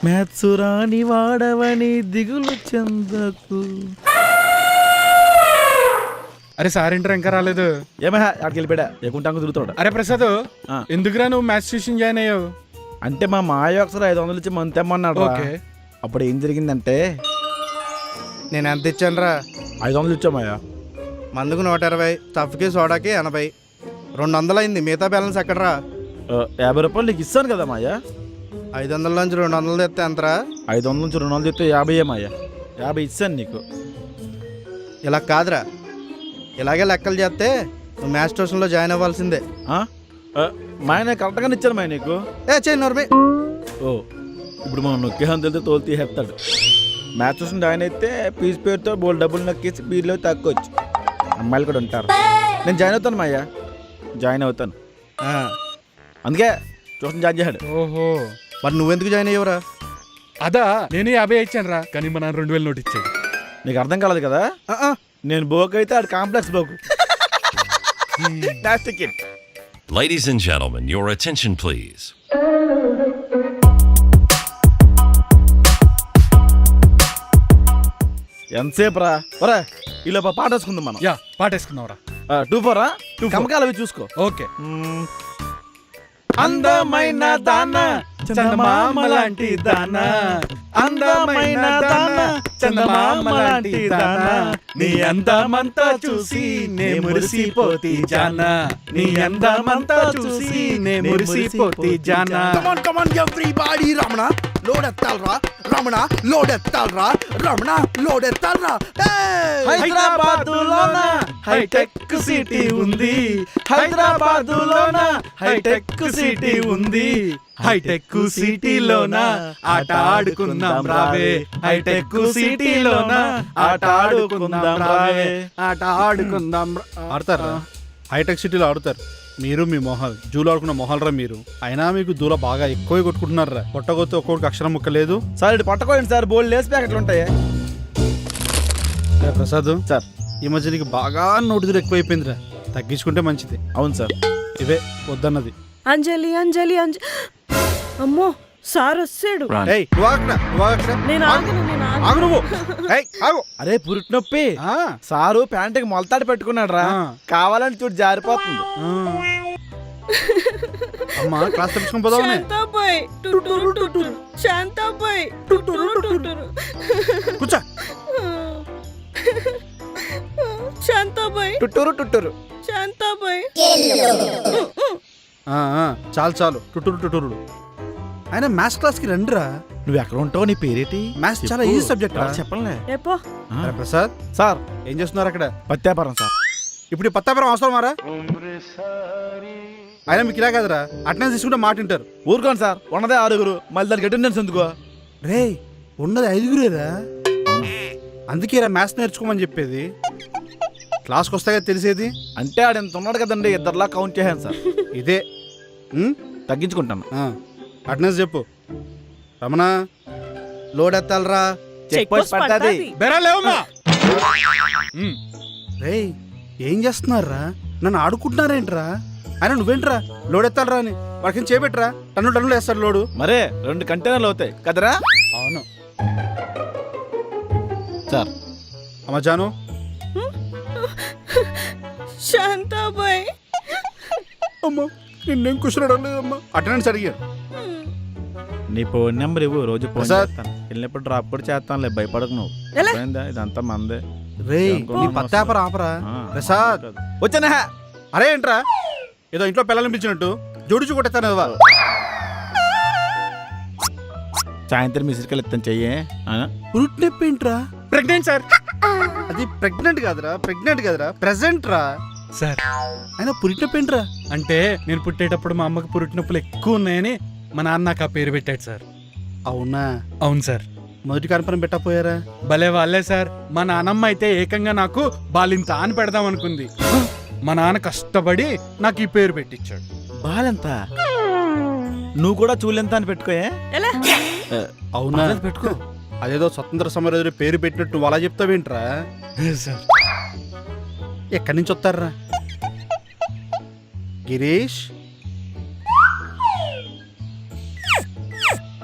Maths రాని వాడవని దిగులు చెందకు. అరే సార్ ఏంట్రా ఇంకా రాలేదు? ఏమయ్యా అక్కడికి వెళ్ళిపోయా ఎకుంటాకు తిరుగుతాడు. అరే ప్రసాద్, ఎందుకురా నువ్వు మ్యాథ్స్ ట్యూషన్ జాయిన్ అయ్యావు? అంటే మా మాయ ఒకసారి 500 ఇచ్చి మంత్ తెమ్మన్నాడు. అప్పుడు ఏం జరిగిందంటే నేను ఎంత ఇచ్చాను రా? 500 ఇచ్చామయ్యా. మందుకు 120, స్టఫ్కి సోడాకి 80, 200 అయింది. మిగతా బ్యాలెన్స్ ఎక్కడరా? 50 రూపాయలు నీకు ఇస్తాను కదా మాయా. 500 నుంచి 200 తెస్తే ఎంతరా? 500 నుంచి 200 చెప్తే 50 మాయా. 50 ఇస్తాను నీకు. ఇలా కాదురా, ఇలాగే లెక్కలు చేస్తే నువ్వు మ్యాథ్స్ ట్యూషన్లో జాయిన్ అవ్వాల్సిందే. మాయ నేను కరెక్ట్గానే ఇచ్చాను మాయ నీకు. చేయి నోర్మి. ఓ ఇప్పుడు మనం నొక్కేహం తెలితే తోలు తీసేస్తాడు. మ్యాథ్స్ ట్యూషన్ జాయిన్ అయితే ఫీజు పేరుతో బోల్ డబ్బులు నొక్కేసి బీర్లో తక్కువచ్చు. అమ్మాయిలు కూడా ఉంటారు. నేను జాయిన్ అవుతాను మాయ, జాయిన్ అవుతాను. అందుకే ట్యూషన్ జాయిన్ చేశాడు. ఓహో, మరి నువ్వెందుకు జాయిన్ అయ్యవరా? అదా నేను 50 ఇచ్చాను రా, కానీ మా నాన్న 2000 నోట్ ఇచ్చాడు. నీకు అర్థం కాలేదు కదా. నేను బోక్ అయితే ఆడు కాంప్లెక్స్ బోకు. Ladies and gentlemen, your attention please. ఎంతసేపు రా ఒరే, ఇలా పాట వేసుకుందాం మనం. యా పాటేసుకున్నావురా. 2-4 కమకాలు అవి చూసుకో. ఓకే. అందమైన దాన చందమామ లాంటి దాన, అందమైన దాన చందమామ లాంటి దాన, నీ అందమంతా చూసి నే మురిసిపోతి జానా, నీ అందమంతా చూసి నే మురిసిపోతి జానా. కమాన్ కమాన్ ఎవ్రీబాడీ, రమణ లోడెత్తాలరా, రమణ లోడెత్తాలరా, రమణ లోడెత్తాలరా. హైదరాబాదులోన హైటెక్ సిటీ ఉంది, హైదరాబాదులోన హైటెక్ సిటీ ఉంది, హైటెక్ సిటీలోన ఆట ఆడుకుందాం రావే, హైటెక్ సిటీలోన ఆట ఆడుకుందాం రావే, ఆట ఆడుకుందాం. ఆడతారా? హైటెక్ సిటీలో ఆడుతారు. మీరు మీ మొహాలు జూలో ఆడుకున్న మొహాలరా మీరు. అయినా మీకు దూల బాగా ఎక్కువే కొట్టుకుంటున్నారా. కొట్టగొత్తే ఒక్కొక్కడికి అక్షరం ముక్క లేదు. సార్ ఇటు పట్టుకోండి సార్, బోల్డ్ లేస్ ప్యాకెట్లు ఉంటాయి. ప్రసాద్ సార్, ఈ మధ్య నీకు బాగా నోటిదూరు ఎక్కువైపోయిందిరా, తగ్గించుకుంటే మంచిది. అవును సార్, ఇవే వద్దన్నది. అంజలి అంజలి అంజలి, అమ్మో సార్ వచ్చాడు. అరే పురిటి నొప్పి. సారు ప్యాంటుకి మొలతాడు పెట్టుకున్నాడు రా, కావాలని చూడు జారిపోతుంది. అమ్మా క్లాస్ తెచ్చుకుని పోదామనే. శాంతాబాయ్ టుటురు టుటురు, శాంతాబాయ్ టుటురు టుటురు, కూర్చో. శాంతాబాయ్ టుట్టూరు టుట్టూరు, శాంతాబాయ్. చాలు చాలు టుటూరు టుటూరుడు. ఆయన మ్యాథ్స్ క్లాస్కి రండిరా. నువ్వు ఎక్కడ ఉంటావు, నీ పేరేటి? మ్యాథ్స్ చాలా ఈజీ సబ్జెక్ట్. చెప్పలే. ఎప్పో ప్రసాద్ సార్ ఏం చేస్తున్నారు అక్కడ? పత్యాపారం సార్. ఇప్పుడు పత్తాపురం అవసరం మారా? ఆయన మీకు ఇలా కదరా, అటెండెన్స్ తీసుకుంటే మాట వింటారు. ఊరుకోండి సార్, ఉన్నదే 6 మళ్ళీ దానికి అటెండెన్స్ ఎందుకో? రే ఉన్నది 5 అందుకేరా మ్యాథ్స్ నేర్చుకోమని చెప్పేది. క్లాస్కి వస్తాగా తెలిసేది. అంటే ఆడు ఎంత ఉన్నాడు కదండి, 2 కౌంట్ చేశాను సార్. ఇదే తగ్గించుకుంటాను. అటెండెన్స్ చెప్పు. రమణ లోడెత్తాలరా. చెక్ పోస్ట్ పడ్డది. రే ఏం చేస్తున్నారా? నన్ను ఆడుకుంటున్నారేంట్రా? ఆయన నువ్వేంట్రా లోడెత్తాలరా అని వాడికి చేపెట్టరా, టన్నులు వేస్తాడు లోడు. మరే 2 కంటైనర్లు అవుతాయి కదరా? అవును సార్. అమ్మా జాను. శాంతాబాయ్. అమ్మా నిన్నేం కుషరాడం లేదమ్మా. అటెండెన్స్ అడిగారు. నీ ఫోన్ నెంబర్ ఇవ్వు, రోజు ఫోన్ ప్రసాద్. చేస్తాను. వెళ్ళినప్పుడు డ్రాప్ కూడా చేస్తానులే, భయపడకు నువ్వు. ఎలా? ఇదంతా మందే. రే నీ పత్తాపరా ఆపరా. ప్రసాద్ వచ్చానా? అరే ఏంట్రా ఏదో ఇంట్లో పిల్లలు పిలిచినట్టు జోడించు కొట్టేస్తాను. సాయంత్రం మిసిరికలు ఎత్తాను చెయ్యి. పురుట్ నొప్పి ఏంట్రా? Pregnant sir. అది ప్రెగ్నెంట్ కాదురా ప్రెసెంట్ రా సార్. అయినా పురిటి నొప్పి ఏంట్రా? అంటే నేను పుట్టేటప్పుడు మా అమ్మకి పురిటి నొప్పులు ఎక్కువ ఉన్నాయని మా నాన్న నాకు ఆ పేరు పెట్టాడు సార్. అవునా? అవును సార్. మొదటి కనపరం పెట్టకపోయారా? భలే వాళ్ళే సార్. మా నానమ్మ అయితే ఏకంగా నాకు బాలింత అని పెడదాం అనుకుంది. మా నాన్న కష్టపడి నాకు ఈ పేరు పెట్టించాడు. బాలెంత? నువ్వు కూడా చూలెంత అని పెట్టుకోయే. అవునా? పెట్టుకో. అదేదో స్వతంత్ర సమర పేరు పెట్టినట్టు నువ్వు అలా చెప్తావేంట్రా? సార్ ఎక్కడి నుంచి వస్తారా? గిరీష్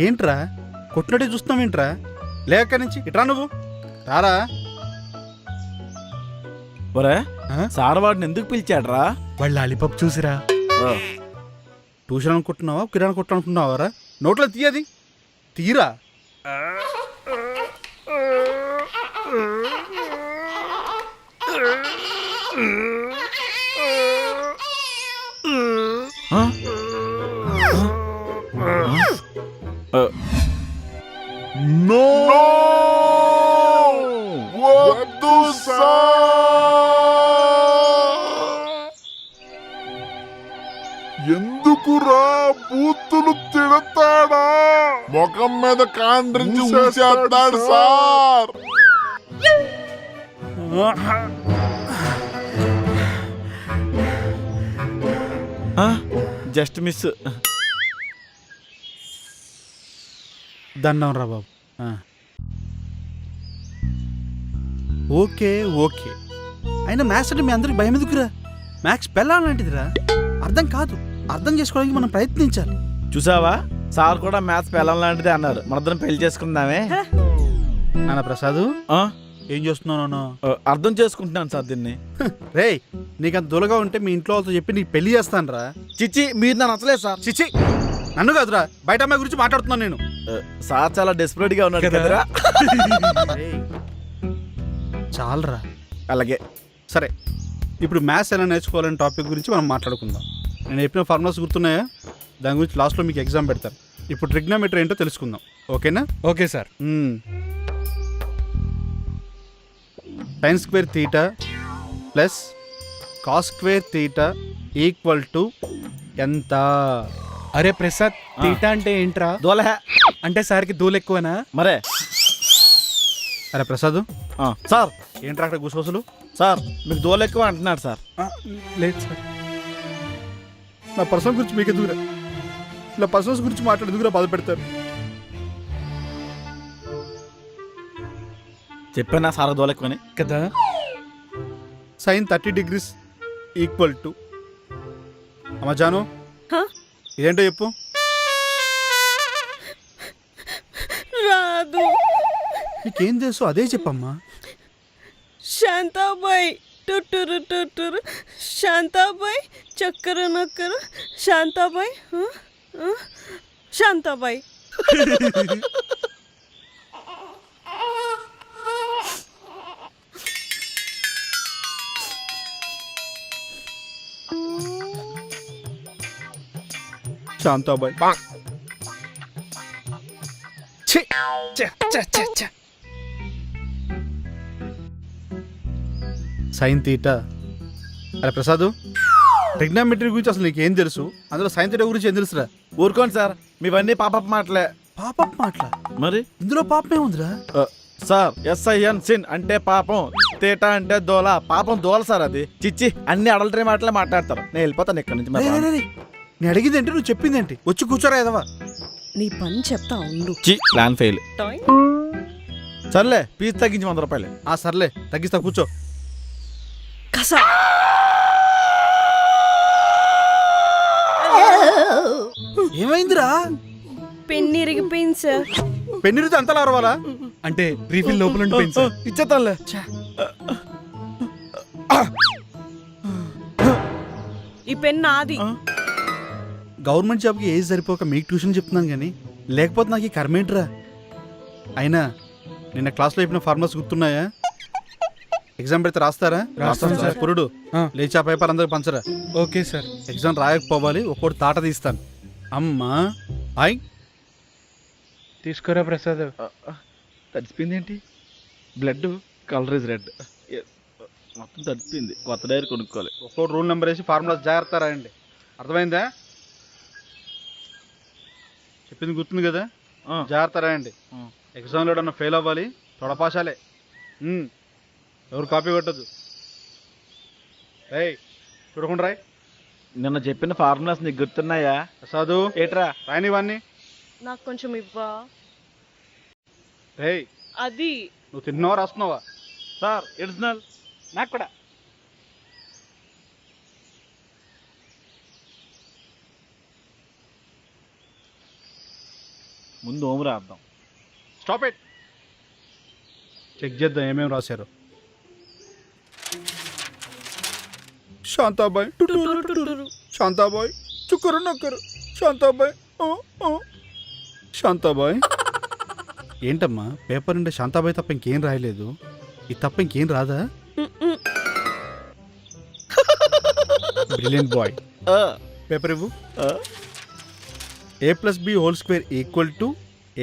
ఏంట్రా కొట్టినట్టే చూస్తున్నావు ఏంట్రా? లేక నుంచి ఇట్రా నువ్వు రారా. ఒరే ఆ? సార్ వాడిని ఎందుకు పిలిచాడ్రా? వాళ్ళ లాలీపాప్ చూసిరా. ట్యూషన్ అనుకుంటున్నావా, కిరాణా కొట్టు అనుకుంటున్నావారా? నోట్లో తీయది తీరా. ఆ? ఆ? వద్దు ఎందుకురా బూతులు తిడతాడా? ముఖం మీద కాండ్రించి ఊసేస్తాడు సార్. Just miss. దండం రా బాబు. ఓకే ఓకే, అయినా మ్యాథ్స్ అంటే మీ అందరికి భయం ఎందుకురా? మ్యాథ్స్ పెళ్ళాలంటిదిరా. అర్థం కాదు, అర్థం చేసుకోవడానికి మనం ప్రయత్నించాలి. చూసావా, సార్ కూడా మ్యాథ్స్ పెళ్ళం లాంటిది అన్నారు. మనందరం పెళ్లి చేసుకుందామే. నాన్న ప్రసాద్ ఆ? ఏం చేస్తున్నావు? అర్థం చేసుకుంటున్నాను సార్ దీన్ని. రేయ్, నీకు అంత దూలగా ఉంటే మీ ఇంట్లో వాళ్ళతో చెప్పి నీకు పెళ్లి చేస్తాను రా. చిచ్చి, మీరు నన్ను నచ్చలేదు సార్. చిచ్చి, నన్ను కాదురా, బయట అమ్మాయి గురించి మాట్లాడుతున్నాను నేను. సార్ చాలా డెస్పరేట్ గా ఉన్నాడు కదరా. చాలరా. అలాగే. సరే, ఇప్పుడు మ్యాథ్స్ ఎలా నేర్చుకోవాలనే టాపిక్ గురించి మనం మాట్లాడుకుందాం. నేను చెప్పిన ఫార్ములాస్ గుర్తున్నాయా? దాని గురించి లాస్ట్లో మీకు ఎగ్జామ్ పెడతాను. ఇప్పుడు ట్రిగ్నోమెట్రీ ఏంటో తెలుసుకుందాం, ఓకేనా? Okay sir. sin square theta plus cos square theta equal to ఎంత? అరే ప్రసాద్, తీటా అంటే ఏంట్రా? దోలహే అంటే సార్కి దూలు ఎక్కువనా? మరే. అరే ప్రసాద్, సార్ ఏంట్రా అక్కడ గుసగుసలు? సార్ మీకు దోల ఎక్కువ అంటున్నాడు సార్. లేదు సార్. నా పర్సనల్ గురించి మీకు ఎదుగురా, ఇలా పర్సనల్స్ గురించి మాట్లాడేందుకురా బాధ పెడతారు. చెప్పానా సార్ దోల ఎక్కువని కదా. sin 30 degrees ఈక్వల్ టు అమ్మా జాను, హ? ఇదేంటో చెప్పు. రాదు. నీకేం తెలుసు అదే చెప్పమ్మా. శాంతాబాయ్ టుట్టురు టుట్టురు, శాంతాబాయ్ చక్కర నక్కరు, శాంతాబాయ్ శాంతాబాయ్. శాంతాబాయ్. Sine theta. అరే ప్రసాద్, ట్రిగ్నోమెట్రీ గురించి అసలు నీకేం తెలుసు? అందులో సైన్ తీటా గురించి ఏం తెలుసురా? ఊరుకోండి సార్, మీవన్నీ పాప మాటలే. పాపం మాట్లా? మరి ఇందులో పాపమే ఉందిరా. సార్ SIN సిన్ అంటే పాపం, తేటా అంటే దోల. పాపం దోల సార్ అది. చిచ్చి, అన్ని అడల్టరీ మాటలే మాట్లాడతారు. నేను వెళ్ళిపోతాను ఇక్కడ నుంచి. నేను అడిగింది ఏంటి, నువ్వు చెప్పింది ఏంటి? వచ్చి కూర్చోరా ఎదవా. నీ పని చెప్తా ఉండు. Plan fail. టాయ్. సర్లే, ఫీజు తగ్గించి 100 రూపాయలు. సర్లే, తగ్గిస్తా, కూర్చో. కసా. ఏమైందిరా? పెన్ ఇరిగిపోయింది సార్. పెన్నిరితే అంతలా అరవాలా? అంటే రీఫిల్ లోపల ఉండిపోయింది సార్. ఇచ్చేతానులే. ఈ పెన్ నాది. గవర్నమెంట్ జాబ్కి ఏజ్ సరిపోక మీకు ట్యూషన్ చెప్తున్నాను కానీ, లేకపోతే నాకు ఈ కర్మేంట్రా. అయినా నిన్న క్లాస్లో చెప్పిన ఫార్ములాస్ గుర్తున్నాయా? ఎగ్జామ్ పెడితే రాస్తారా? రాస్తాం సార్. పురుడు లేచా పేపర్ అందరికి పంచరా. Okay sir. ఎగ్జామ్ రాయకపోవాలి, ఒక్కోటి తాట తీస్తాను. అమ్మా ఆయ్ తీసుకోరా ప్రసాద్. తడిసిపోయింది ఏంటి? Blood colour is red. మొత్తం తడిసిపోయింది. కొత్త డైరీ కొనుక్కోవాలి. ఒక్కోటి రూల్ నెంబర్ వేసి ఫార్ములాస్ జాగ్రత్త రాయండి. అర్థమైందా? చెప్పింది గుర్తుంది కదా? జాగ్రత్త రాయండి. ఎగ్జామ్లో ఏమన్నా ఫెయిల్ అవ్వాలి, తొడపాశాలే. ఎవరు కాపీ కొట్టద్దు. రేయ్, చూడకుండా రాయ్. నిన్న చెప్పిన ఫార్ములాస్ నీకు గుర్తున్నాయా? ప్రసాదు, ఏట్రా రాయనివన్నీ. నాకు కొంచెం ఇవ్వా. రేయ్, అది నువ్వు తిన్నావా రాస్తున్నావా? Sir additional. నాకు కూడా. ముందు ఓము రాద్దాం. Stop it. చెక్ చేద్దాం ఏమేమి రాశారు. శాంతాబాయ్ టుటూరు టుటూరు, శాంతాబాయ్ చుక్కరు నక్కరు, శాంతాబాయ్ శాంతాబాయ్. ఏంటమ్మా పేపర్ నుండి శాంతాబాయ్ తప్ప ఇంకేం రాయలేదు? ఇది తప్ప ఇంకేం రాదా? Brilliant boy. పేపర్ ఇవ్వు. a+b² equal to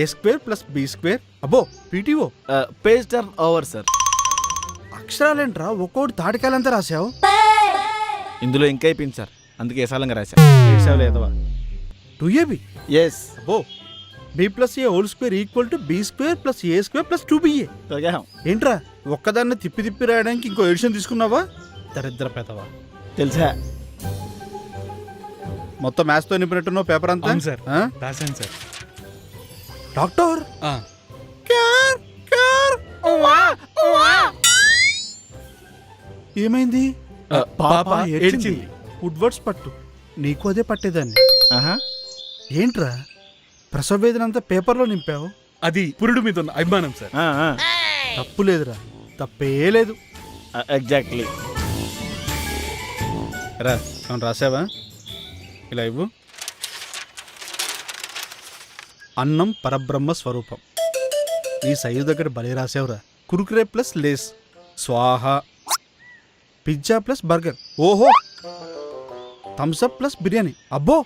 a² + b². అబ్బో PTO. Page turn over sir. అక్షరాలేంట్రా ఒక్కోటి తాటికాయలంతా రాసావు. ఇందులో ఇంకా అయిపోయింది సార్, అందుకే ఏసాలంగా రాశా. ఏసావు లేదవా? 2ab. ఎస్. అబ్బో b+a² equal to b² + a² + 2ba. ఏంట్రా ఒక్కదాన్ని తిప్పి తిప్పి రాయడానికి ఇంకో ఎడిషన్ తీసుకున్నావా? దరిద్ర పెదవా. తెలుసా? మొత్తం మ్యాథ్స్తో నింపినట్టున్నావు పేపర్ అంతా. అవును సార్, ఆ? రాశాను సార్. డాక్టర్ ఆ, ఏమైంది? పాప ఏడ్చింది. వుడ్వర్డ్స్ పట్టు, నీకు అదే పట్టేదాన్ని. ఆహా. ఏంట్రా ప్రసవ వేదన అంతా పేపర్లో నింపావు? అది పురుడు మీద ఉన్న అభిమానం సార్. తప్పు లేదురా, తప్పే లేదు. ఎగ్జాక్ట్లీ. రా అవును రాసావా? ఇలా ఇవ్వు. అన్నం పరబ్రహ్మ స్వరూపం. ఈ సైజు దగ్గర భలే రాసావురా. కురుకురే ప్లస్ లేస్ స్వాహ. Pizza plus burger. ఓహో. Thums Up plus biryani. అబ్బో.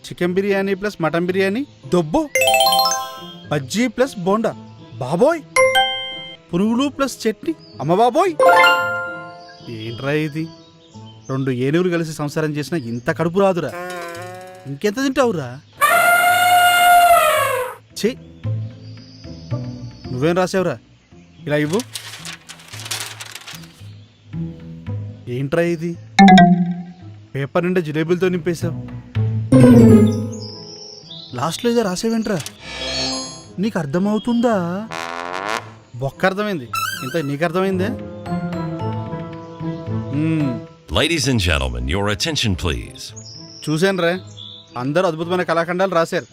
Chicken biryani plus mutton biryani. దొబ్బో. బజ్జీ ప్లస్ బోండా. బాబోయ్. పునుగులు ప్లస్ చట్నీ. అమ్మ బాబోయ్. ఏంట్రా ఇది? 2 ఏనుగులు కలిసి సంసారం చేసినా ఇంత కడుపు రాదురా. ఇంకెంత తింటావురా? ఛీ, నువ్వేం రాసావురా? ఇలా ఇవ్వు. ఏంట్రా ఇది? పేపర్ నిండా జిలేబులతో నింపేశావు. లాస్ట్లో ఏదో రాసావేంట్రా? నీకు అర్థమవుతుందా? బొక్క అర్థమైంది. ఇంత నీకు అర్థమైందే? Ladies and gentlemen, your attention please. చూశాను రా, అందరూ అద్భుతమైన కళాఖండాలు రాశారు.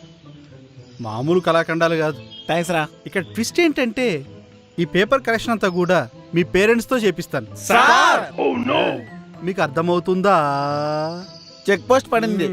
మామూలు కళాఖండాలు కాదు. థ్యాంక్స్ రా. ఇక్కడ ట్విస్ట్ ఏంటంటే ఈ పేపర్ కరెక్షన్ అంతా కూడా మీ పేరెంట్స్తో చేపిస్తాను. సార్ మీకు అర్థమవుతుందా? చెక్ పోస్ట్ పడింది.